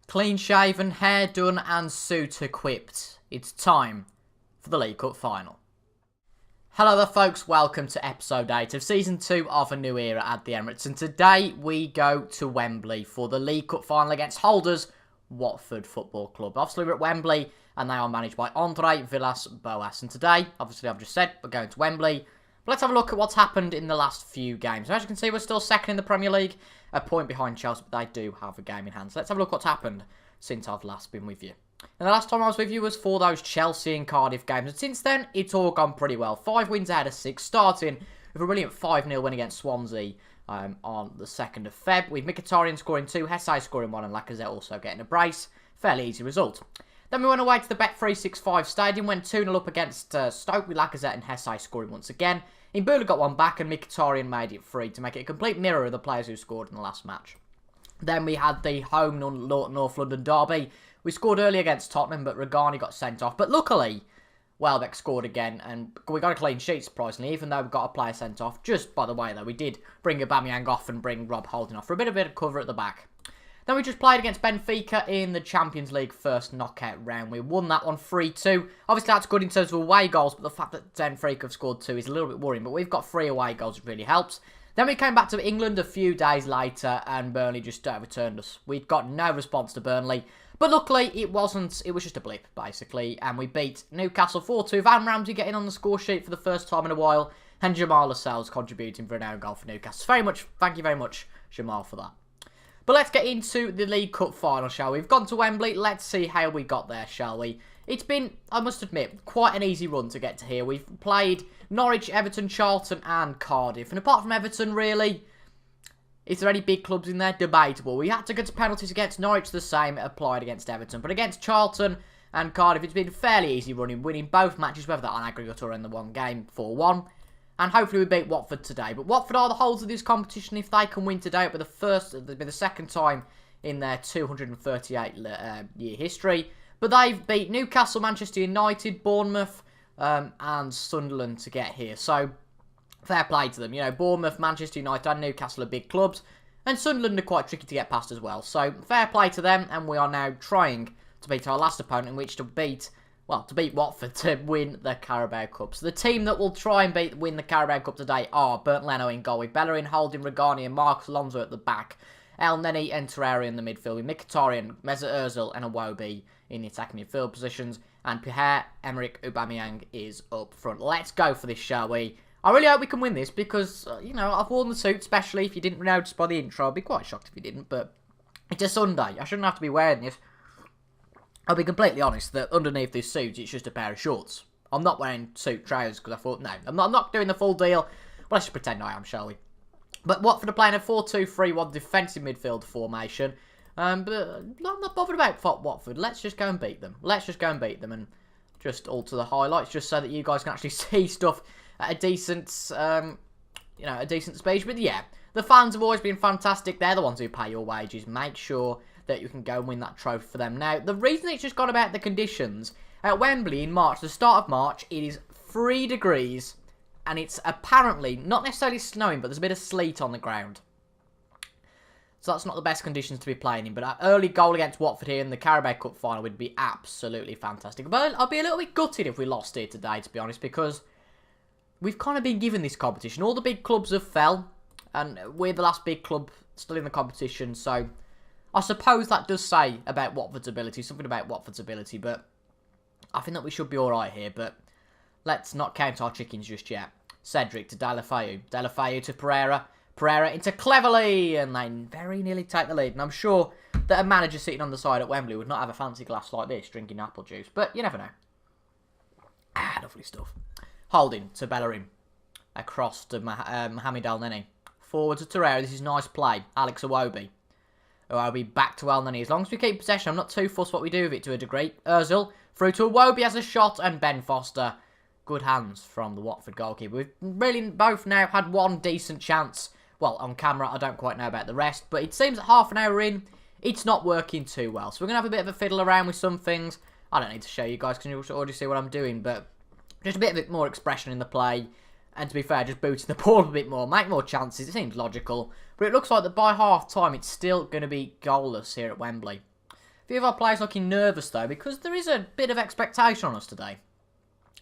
Clean shaven, hair done and suit equipped. It's time for the League Cup final. Hello there folks, welcome to episode 8 of season 2 of A New Era at the Emirates, and today we go to Wembley for the League Cup final against holders Watford Football Club. Obviously we're at Wembley and they are managed by Andre Villas-Boas, and today, obviously I've just said, we're going to Wembley. But let's have a look at what's happened in the last few games. As you can see, we're still second in the Premier League, a point behind Chelsea, but they do have a game in hand. So let's have a look what's happened since I've last been with you. And the last time I was with you was for those Chelsea and Cardiff games, and since then, it's all gone pretty well. 5 wins out of 6, starting with a brilliant 5-0 win against Swansea on the 2nd of Feb, with Mkhitaryan scoring 2, Hesse scoring 1, and Lacazette also getting a brace. Fairly easy result. Then we went away to the Bet365 Stadium, went 2-0 up against Stoke, with Lacazette and Hesse scoring once again. Mbula got one back, and Mkhitaryan made it free to make it a complete mirror of the players who scored in the last match. Then we had the home North London derby. We scored early against Tottenham, but Regani got sent off. But luckily, Welbeck scored again, and we got a clean sheet, surprisingly, even though we got a player sent off. Just by the way, though, we did bring Aubameyang off and bring Rob Holding off for a bit of cover at the back. Then we just played against Benfica in the Champions League first knockout round. We won that one 3-2. Obviously, that's good in terms of away goals, but the fact that Benfica have scored 2 is a little bit worrying. But we've got 3 away goals, it really helps. Then we came back to England a few days later, and Burnley just overturned us. We'd got no response to Burnley. But luckily, it was just a blip, basically. And we beat Newcastle 4-2. Van Ramsey getting on the score sheet for the first time in a while. And Jamal Lascelles contributing for an own goal for Newcastle. Thank you very much, Jamal, for that. But let's get into the League Cup final, shall we? We've gone to Wembley. Let's see how we got there, shall we? It's been, I must admit, quite an easy run to get to here. We've played Norwich, Everton, Charlton and Cardiff. And apart from Everton, really, is there any big clubs in there? Debatable. We had to go to penalties against Norwich, the same applied against Everton. But against Charlton and Cardiff, it's been fairly easy running, winning both matches, whether that on aggregate or in the one game, 4-1. And hopefully we beat Watford today. But Watford are the holders of this competition. If they can win today, it'll be the second time in their 238-year history. But they've beat Newcastle, Manchester United, Bournemouth, and Sunderland to get here. So, fair play to them. You know, Bournemouth, Manchester United, and Newcastle are big clubs. And Sunderland are quite tricky to get past as well. So, fair play to them. And we are now trying to beat our last opponent, in which to beat Watford to win the Carabao Cup. So the team that will try and win the Carabao Cup today are Bernd Leno in goal, with Bellerin, Holding, Regani and Marcos Alonso at the back. El Neni and Torreira in the midfield, with Mkhitaryan, Mesut Ozil and Iwobi in the attacking midfield positions. And Pierre-Emerick Aubameyang is up front. Let's go for this, shall we? I really hope we can win this because, you know, I've worn the suit, especially if you didn't notice by the intro. I'd be quite shocked if you didn't, but it's a Sunday. I shouldn't have to be wearing this. I'll be completely honest that underneath this suit, it's just a pair of shorts. I'm not wearing suit trousers because I thought, no, I'm not doing the full deal. But let's just pretend I am, shall we? But Watford are playing a 4-2-3-1 defensive midfield formation. But I'm not bothered about Watford. Let's just go and beat them. And just alter the highlights just so that you guys can actually see stuff at a decent, a decent speed. But yeah, the fans have always been fantastic. They're the ones who pay your wages. Make sure that you can go and win that trophy for them. Now, the reason it's just gone about the conditions, at Wembley in March, the start of March, it is 3 degrees, and it's apparently not necessarily snowing, but there's a bit of sleet on the ground. So that's not the best conditions to be playing in, but an early goal against Watford here in the Carabao Cup final would be absolutely fantastic. But I'll be a little bit gutted if we lost here today, to be honest, because we've kind of been given this competition. All the big clubs have fell, and we're the last big club still in the competition, so I suppose that does say about Watford's ability, something about Watford's ability, but I think that we should be alright here, but let's not count our chickens just yet. Cedric to Deulofeu to Pereira into Cleverley, and they very nearly take the lead, and I'm sure that a manager sitting on the side at Wembley would not have a fancy glass like this, drinking apple juice, but you never know. Lovely stuff. Holding to Bellerin, across to Mohamed El Neni, forward to Torreira, this is nice play, Alex Iwobi. I'll be back to El Neni. As long as we keep possession, I'm not too fussed what we do with it to a degree. Ozil through to Iwobi as a shot, and Ben Foster. Good hands from the Watford goalkeeper. We've really both now had one decent chance. Well, on camera, I don't quite know about the rest, but it seems that half an hour in, it's not working too well. So we're going to have a bit of a fiddle around with some things. I don't need to show you guys because you already see what I'm doing, but just a bit more expression in the play. And to be fair, just booting the ball a bit more, make more chances. It seems logical. But it looks like that by half-time, it's still going to be goalless here at Wembley. few of our players looking nervous though, because there is a bit of expectation on us today.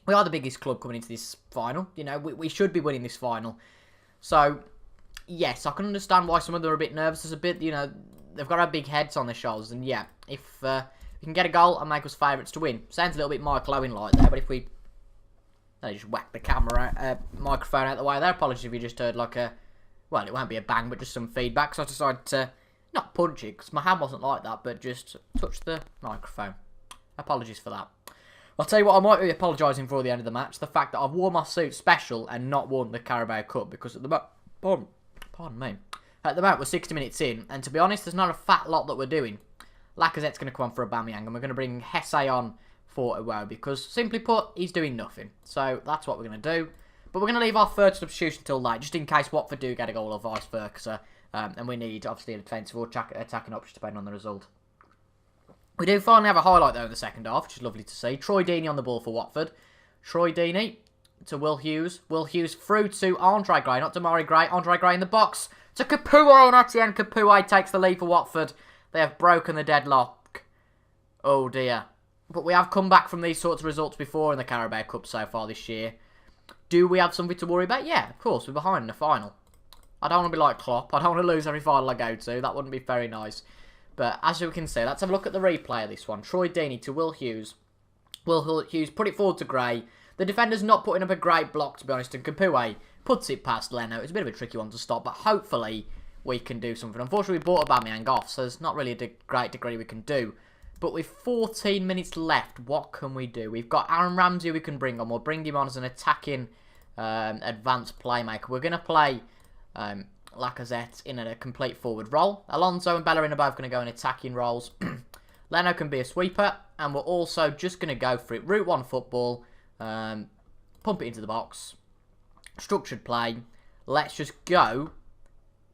We are the biggest club coming into this final. You know, we should be winning this final. So, yes, I can understand why some of them are a bit nervous. There's a bit, you know, they've got our big heads on their shoulders. And yeah, if we can get a goal and make us favourites to win. Sounds a little bit Michael Owen-like there, but if we... They just whack the camera microphone out the way there. Apologies if you just heard like a... Well, it won't be a bang, but just some feedback. So I decided to not punch it, because my hand wasn't like that, but just touch the microphone. Apologies for that. I'll tell you what I might be apologising for at the end of the match. The fact that I've worn my suit special and not won the Carabao Cup. Because at the moment... Pardon me. At the moment, we're 60 minutes in. And to be honest, there's not a fat lot that we're doing. Lacazette's going to come on for Aubameyang. And we're going to bring Hesse on for Iwo. Because, simply put, he's doing nothing. So, that's what we're going to do. But we're going to leave our third substitution until late. Just in case Watford do get a goal or vice versa. And we need, obviously, a defensive or attacking option depending on the result. We do finally have a highlight, though, in the second half, which is lovely to see. Troy Deeney on the ball for Watford. Troy Deeney to Will Hughes. Will Hughes through to Andre Gray, not Damari Gray. Andre Gray in the box to Capuo, and Etienne Capuo takes the lead for Watford. They have broken the deadlock. Oh, dear. But we have come back from these sorts of results before in the Carabao Cup so far this year. Do we have something to worry about? Yeah, of course. We're behind in the final. I don't want to be like Klopp. I don't want to lose every final I go to. That wouldn't be very nice. But as you can see, let's have a look at the replay of this one. Troy Deeney to Will Hughes. Will Hughes put it forward to Gray. The defender's not putting up a great block, to be honest, and Capuo puts it past Leno. It's a bit of a tricky one to stop, but hopefully we can do something. Unfortunately, we brought Aubameyang off, so there's not really a great degree we can do. But with 14 minutes left, what can we do? We've got Aaron Ramsey we can bring on. We'll bring him on as an attacking advanced playmaker. We're going to play... Lacazette in a complete forward role. Alonso and Bellerin are both going to go in attacking roles. Leno can be a sweeper. And we're also just going to go for it. Route 1 football. Pump it into the box. Structured play. Let's just go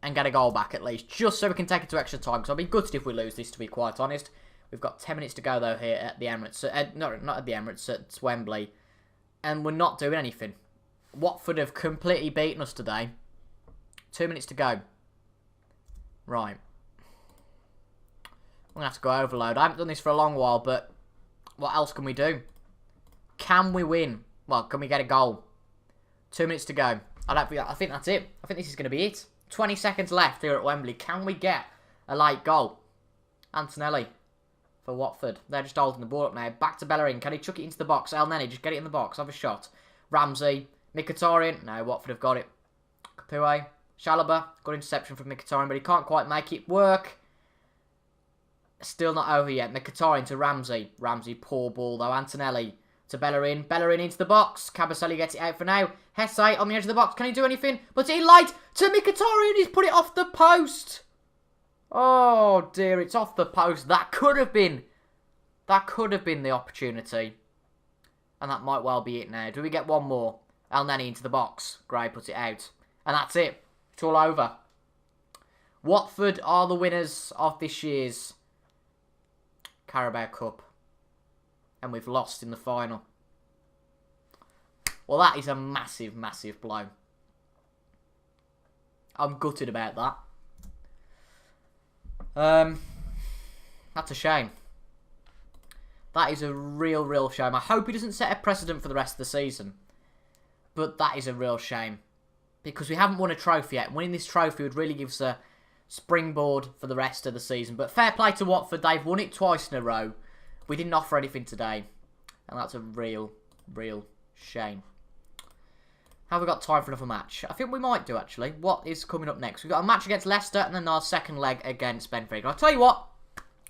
and get a goal back at least. Just so we can take it to extra time. Because I'll be gutted if we lose this, to be quite honest. We've got 10 minutes to go, though, here at the Emirates. Not at the Emirates, at Wembley. And we're not doing anything. Watford have completely beaten us today. 2 minutes to go. Right. I'm going to have to go overload. I haven't done this for a long while, but what else can we do? Can we win? Well, can we get a goal? 2 minutes to go. I think that's it. I think this is going to be it. 20 seconds left here at Wembley. Can we get a late goal? Antonelli for Watford. They're just holding the ball up now. Back to Bellerin. Can he chuck it into the box? El Neni, just get it in the box. Have a shot. Ramsey. Mkhitaryan. No, Watford have got it. Capuo. Chalobah, good interception from Mkhitaryan, but he can't quite make it work. Still not over yet. Mkhitaryan to Ramsey. Ramsey, poor ball though. Antonelli to Bellerin. Bellerin into the box. Cabaselli gets it out for now. Hesse on the edge of the box. Can he do anything? But he light to Mkhitaryan. He's put it off the post. Oh dear, it's off the post. That could have been the opportunity. And that might well be it now. Do we get one more? El Neni into the box. Gray puts it out. And that's it. It's all over. Watford are the winners of this year's Carabao Cup. And we've lost in the final. Well, that is a massive, massive blow. I'm gutted about that. That's a shame. That is a real, real shame. I hope he doesn't set a precedent for the rest of the season. But that is a real shame. Because we haven't won a trophy yet. Winning this trophy would really give us a springboard for the rest of the season. But fair play to Watford. They've won it twice in a row. We didn't offer anything today. And that's a real, real shame. Have we got time for another match? I think we might do, actually. What is coming up next? We've got a match against Leicester and then our second leg against Benfica. I'll tell you what.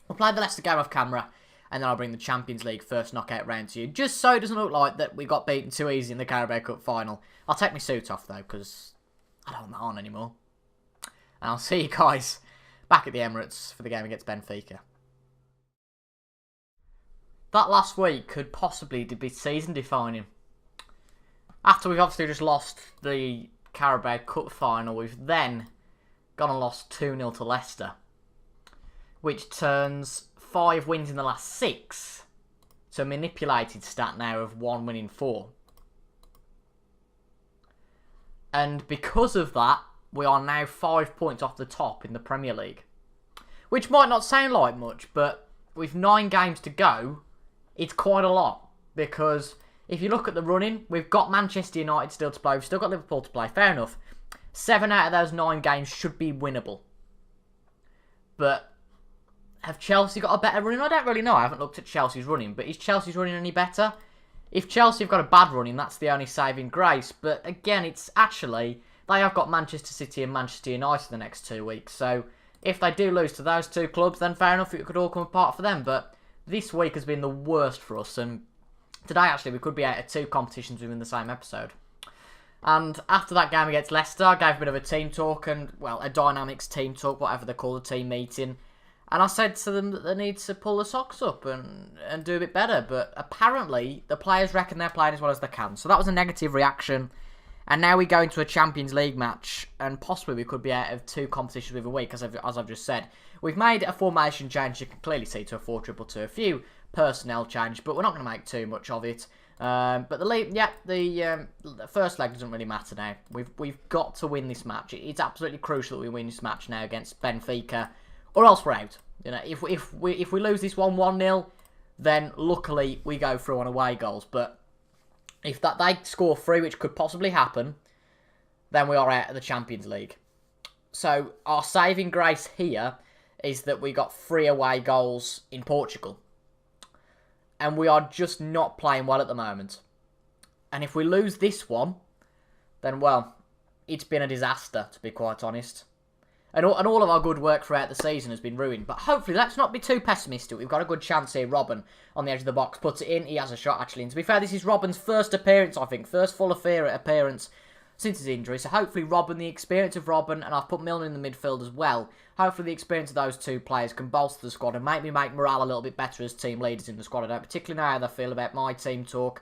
We'll play the Leicester game off camera. And then I'll bring the Champions League first knockout round to you. Just so it doesn't look like that we got beaten too easy in the Carabao Cup final. I'll take my suit off, though, because I don't want that on anymore. And I'll see you guys back at the Emirates for the game against Benfica. That last week could possibly be season-defining. After we've obviously just lost the Carabao Cup final, we've then gone and lost 2-0 to Leicester. Which turns 5 wins in the last 6 to a manipulated stat now of 1 win in 4. And because of that, we are now 5 points off the top in the Premier League. Which might not sound like much, but with 9 games to go, it's quite a lot. Because if you look at the running, we've got Manchester United still to play. We've still got Liverpool to play. Fair enough. 7 out of those 9 games should be winnable. But have Chelsea got a better running? I don't really know. I haven't looked at Chelsea's running. But is Chelsea's running any better? If Chelsea have got a bad running, that's the only saving grace. But again, it's actually... They have got Manchester City and Manchester United the next 2 weeks. So if they do lose to those 2 clubs, then fair enough, it could all come apart for them. But this week has been the worst for us. And today, actually, we could be out of 2 competitions within the same episode. And after that game against Leicester, I gave a bit of a team talk and, well, a dynamics team talk, whatever they call a team meeting. And I said to them that they need to pull the socks up and do a bit better. But apparently, the players reckon they're playing as well as they can. So that was a negative reaction. And now we go into a Champions League match, and possibly we could be out of 2 competitions within a week, as I've just said. We've made a formation change, you can clearly see, to a 4-2-2. A few personnel change, but we're not going to make too much of it. But the first leg doesn't really matter now. We've got to win this match. It's absolutely crucial that we win this match now against Benfica, or else we're out. You know, if we lose this 1-0, then luckily we go through on away goals. But if they score 3, which could possibly happen, then we are out of the Champions League. So our saving grace here is that we got 3 away goals in Portugal. And we are just not playing well at the moment. And if we lose this one, then, well, it's been a disaster, to be quite honest. And all of our good work throughout the season has been ruined. But hopefully, let's not be too pessimistic. We've got a good chance here. Robben on the edge of the box puts it in. He has a shot, actually. And to be fair, this is Robben's first appearance, I think. First full appearance since his injury. So hopefully, Robben, the experience of Robben, and I've put Milner in the midfield as well. Hopefully, the experience of those 2 players can bolster the squad and maybe make morale a little bit better as team leaders in the squad. I don't particularly know how they feel about my team talk.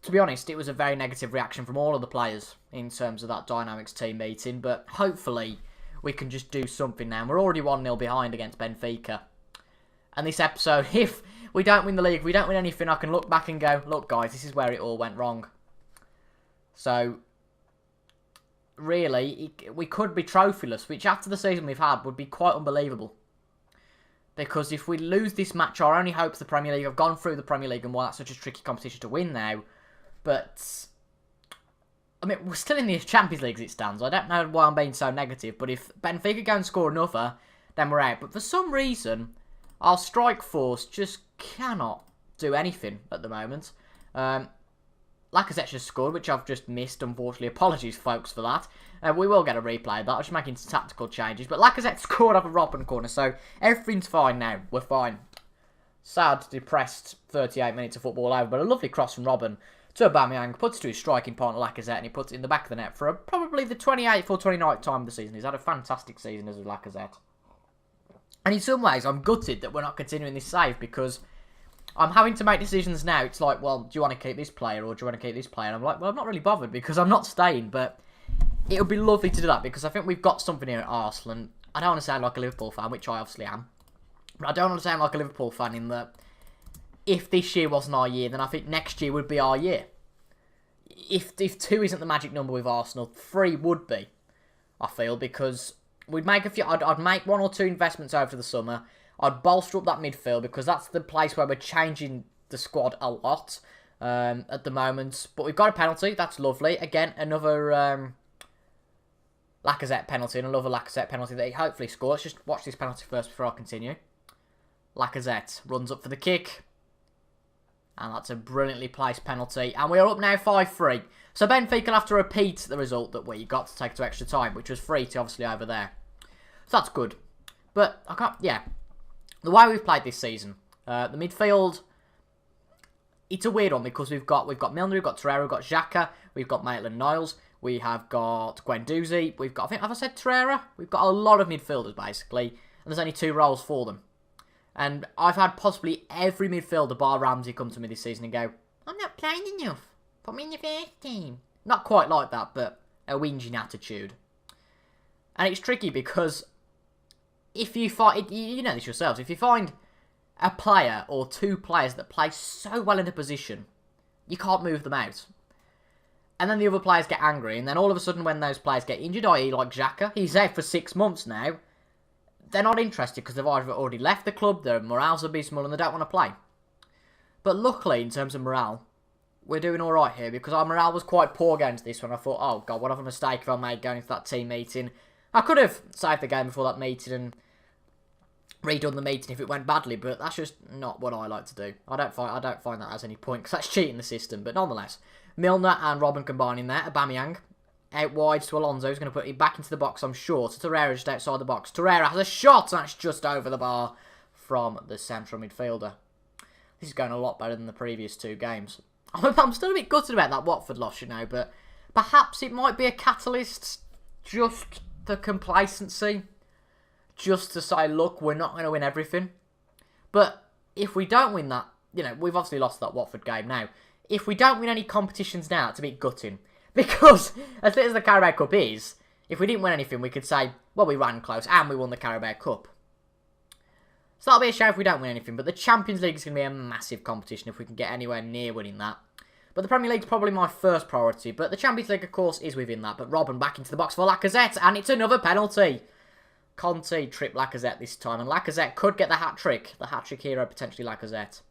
To be honest, it was a very negative reaction from all of the players in terms of that Dynamics team meeting. But hopefully, we can just do something now. We're already 1-0 behind against Benfica. And this episode, if we don't win the league, if we don't win anything, I can look back and go, look guys, this is where it all went wrong. So, really, we could be trophyless, which after the season we've had would be quite unbelievable. Because if we lose this match, our only hope's the Premier League. I've gone through the Premier League and why that's such a tricky competition to win now. But I mean, we're still in the Champions League as it stands. I don't know why I'm being so negative, but if Benfica go and score another, then we're out. But for some reason, our strike force just cannot do anything at the moment. Lacazette just scored, which I've just missed, unfortunately. Apologies, folks, for that. We will get a replay of that. I'm just making some tactical changes. But Lacazette scored off a Robben corner, so everything's fine now. We're fine. Sad, depressed 38 minutes of football over, but a lovely cross from Robben to Aubameyang, puts it to his striking partner Lacazette, and he puts it in the back of the net for probably the 28th or 29th time of the season. He's had a fantastic season as a Lacazette. And in some ways, I'm gutted that we're not continuing this save, because I'm having to make decisions now. It's like, well, do you want to keep this player or do you want to keep this player? And I'm like, well, I'm not really bothered because I'm not staying, but it would be lovely to do that because I think we've got something here at Arsenal, and I don't want to sound like a Liverpool fan, which I obviously am, but I don't want to sound like a Liverpool fan in that if this year wasn't our year, then I think next year would be our year. If 2 isn't the magic number with Arsenal, 3 would be, I feel, because we'd make a few. I'd make 1 or 2 investments over the summer. I'd bolster up that midfield because that's the place where we're changing the squad a lot at the moment. But we've got a penalty. That's lovely. Again, another Lacazette penalty and another Lacazette penalty that he hopefully scores. Just watch this penalty first before I continue. Lacazette runs up for the kick. And that's a brilliantly placed penalty. And we are up now 5-3. So Benfica will have to repeat the result that we got to take it to extra time, which was 3-2 obviously over there. So that's good. But, I can't, yeah. The way we've played this season, the midfield, it's a weird one because we've got Milner, we've got Torreira, we've got Xhaka, we've got Maitland-Niles, we have got Guendouzi, we've got, I think, have I said Torreira? We've got a lot of midfielders, basically, and there's only 2 roles for them. And I've had possibly every midfielder bar Ramsey come to me this season and go, I'm not playing enough, put me in the first team. Not quite like that, but a whinging attitude. And it's tricky because if you find, you know this yourselves, if you find a player or 2 players that play so well in a position, you can't move them out. And then the other players get angry, and then all of a sudden when those players get injured, i.e. like Xhaka, he's out for 6 months now, they're not interested because they've either already left the club, their morale's abysmal, and they don't want to play. But luckily, in terms of morale, we're doing alright here because our morale was quite poor going to this one. I thought, oh god, what of a mistake have I made going into that team meeting. I could have saved the game before that meeting and redone the meeting if it went badly, but that's just not what I like to do. I don't find that has any point because that's cheating the system. But nonetheless, Milner and Robben combining there. Aubameyang out wide to Alonso, who's going to put it back into the box, I'm sure. To Torreira just outside the box. Torreira has a shot, and that's just over the bar from the central midfielder. This is going a lot better than the previous two games. I'm still a bit gutted about that Watford loss, you know, but perhaps it might be a catalyst just for complacency. Just to say, look, we're not going to win everything. But if we don't win that, you know, we've obviously lost that Watford game now. If we don't win any competitions now, it's a bit gutting. Because, as lit as the Carabao Cup is, if we didn't win anything, we could say, well, we ran close and we won the Carabao Cup. So that'll be a shame if we don't win anything. But the Champions League is going to be a massive competition if we can get anywhere near winning that. But the Premier League's probably my first priority. But the Champions League, of course, is within that. But Robben back into the box for Lacazette. And it's another penalty. Conte tripped Lacazette this time. And Lacazette could get the hat-trick. The hat-trick hero, potentially Lacazette.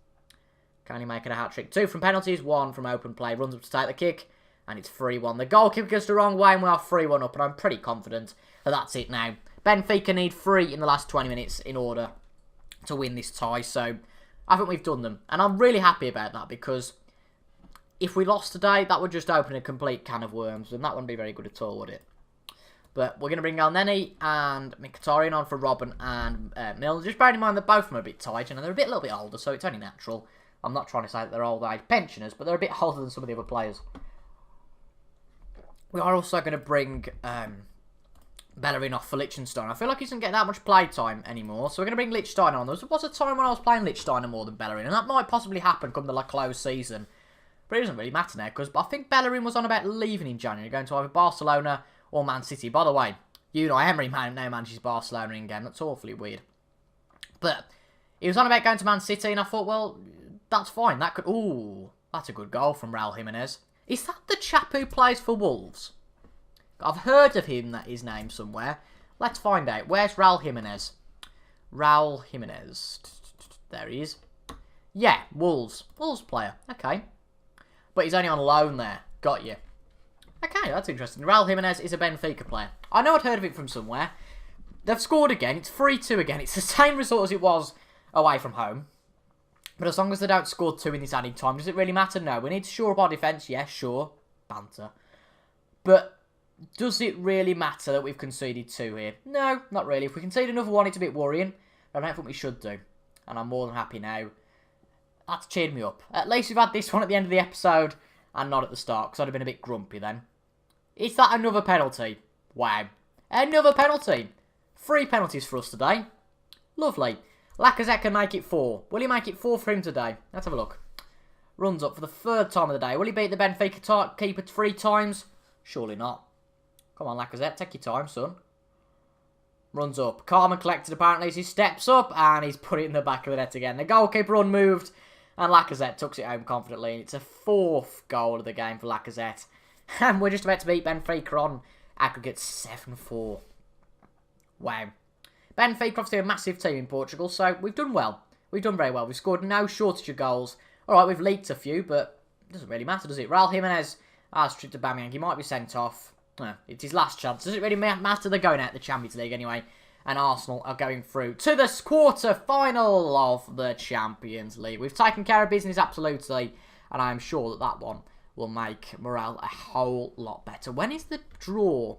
Can he make it a hat-trick? 2 from penalties, 1 from open play. Runs up to take the kick. And it's 3-1. The goalkeeper goes the wrong way and we are 3-1 up. And I'm pretty confident that that's it now. Benfica need 3 in the last 20 minutes in order to win this tie. So I think we've done them. And I'm really happy about that because if we lost today, that would just open a complete can of worms. And that wouldn't be very good at all, would it? But we're going to bring Elneny and Mkhitaryan on for Robben and Milner. Just bearing in mind that both of them are a bit tight and they're a little bit older, so it's only natural. I'm not trying to say that they're old age pensioners, but they're a bit older than some of the other players. We are also going to bring Bellerin off for Liechtenstein. I feel like he doesn't get that much play time anymore, so we're going to bring Liechtenstein on. There was a time when I was playing Liechtenstein more than Bellerin, and that might possibly happen come the close season. But it doesn't really matter now, because I think Bellerin was on about leaving in January, going to either Barcelona or Man City. By the way, Emery now manages Barcelona in game. That's awfully weird. But he was on about going to Man City, and I thought, well, that's fine. That could... Ooh, that's a good goal from Raul Jimenez. Is that the chap who plays for Wolves? I've heard of him, his name somewhere. Let's find out. Where's Raul Jimenez? Raul Jimenez. There he is. Yeah, Wolves. Wolves player. Okay. But he's only on loan there. Got you. Okay, that's interesting. Raul Jimenez is a Benfica player. I know I'd heard of it from somewhere. They've scored again. It's 3-2 again. It's the same result as it was away from home. But as long as they don't score 2 in this added time, does it really matter? No. We need to shore up our defence. Yeah, sure. Banter. But does it really matter that we've conceded 2 here? No, not really. If we concede another one, it's a bit worrying. But I don't think we should do. And I'm more than happy now. That's cheered me up. At least we've had this one at the end of the episode and not at the start, because I'd have been a bit grumpy then. Is that another penalty? Wow. Another penalty. 3 penalties for us today. Lovely. Lacazette can make it 4. Will he make it 4 for him today? Let's have a look. Runs up for the 3rd time of the day. Will he beat the Benfica keeper 3 times? Surely not. Come on, Lacazette. Take your time, son. Runs up. Calm and collected, apparently, as he steps up. And he's put it in the back of the net again. The goalkeeper unmoved. And Lacazette tucks it home confidently. It's a 4th goal of the game for Lacazette. And we're just about to beat Benfica on aggregate 7-4. Wow. Benfica, obviously a massive team in Portugal, so we've done well. We've done very well. We've scored no shortage of goals. Alright, we've leaked a few, but it doesn't really matter, does it? Raul Jimenez has tripped Aubameyang. He might be sent off. It's his last chance. Does it really matter? They're going out of the Champions League anyway. And Arsenal are going through to the quarter-final of the Champions League. We've taken care of business, absolutely. And I'm sure that that one will make morale a whole lot better. When is the draw?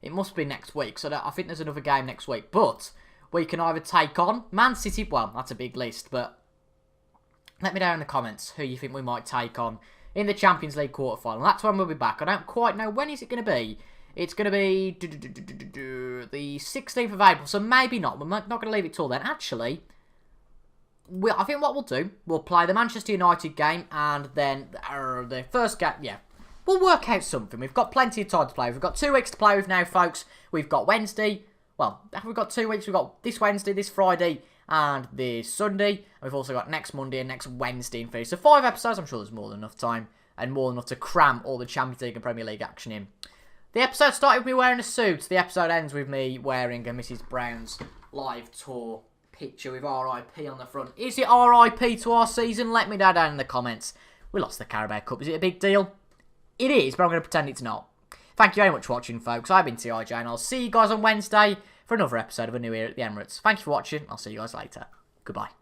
It must be next week. So I think there's another game next week. But we can either take on Man City. Well, that's a big list. But let me know in the comments who you think we might take on in the Champions League quarter-final. That's when we'll be back. I don't quite know. When is it going to be? It's going to be the 16th of April, so maybe not. We're not going to leave it till then. Actually, I think what we'll do, we'll play the Manchester United game, and then the first game, yeah. We'll work out something. We've got plenty of time to play. We've got 2 weeks to play with now, folks. We've got Wednesday. Well, we've got 2 weeks. We've got this Wednesday, this Friday, and this Sunday. And we've also got next Monday and next Wednesday in February. So 5 episodes. I'm sure there's more than enough time, and more than enough to cram all the Champions League and Premier League action in. The episode started with me wearing a suit. The episode ends with me wearing a Mrs. Brown's live tour picture with RIP on the front. Is it RIP to our season? Let me know down in the comments. We lost the Carabao Cup. Is it a big deal? It is, but I'm going to pretend it's not. Thank you very much for watching, folks. I've been TIJ, and I'll see you guys on Wednesday for another episode of A New Era at the Emirates. Thank you for watching. I'll see you guys later. Goodbye.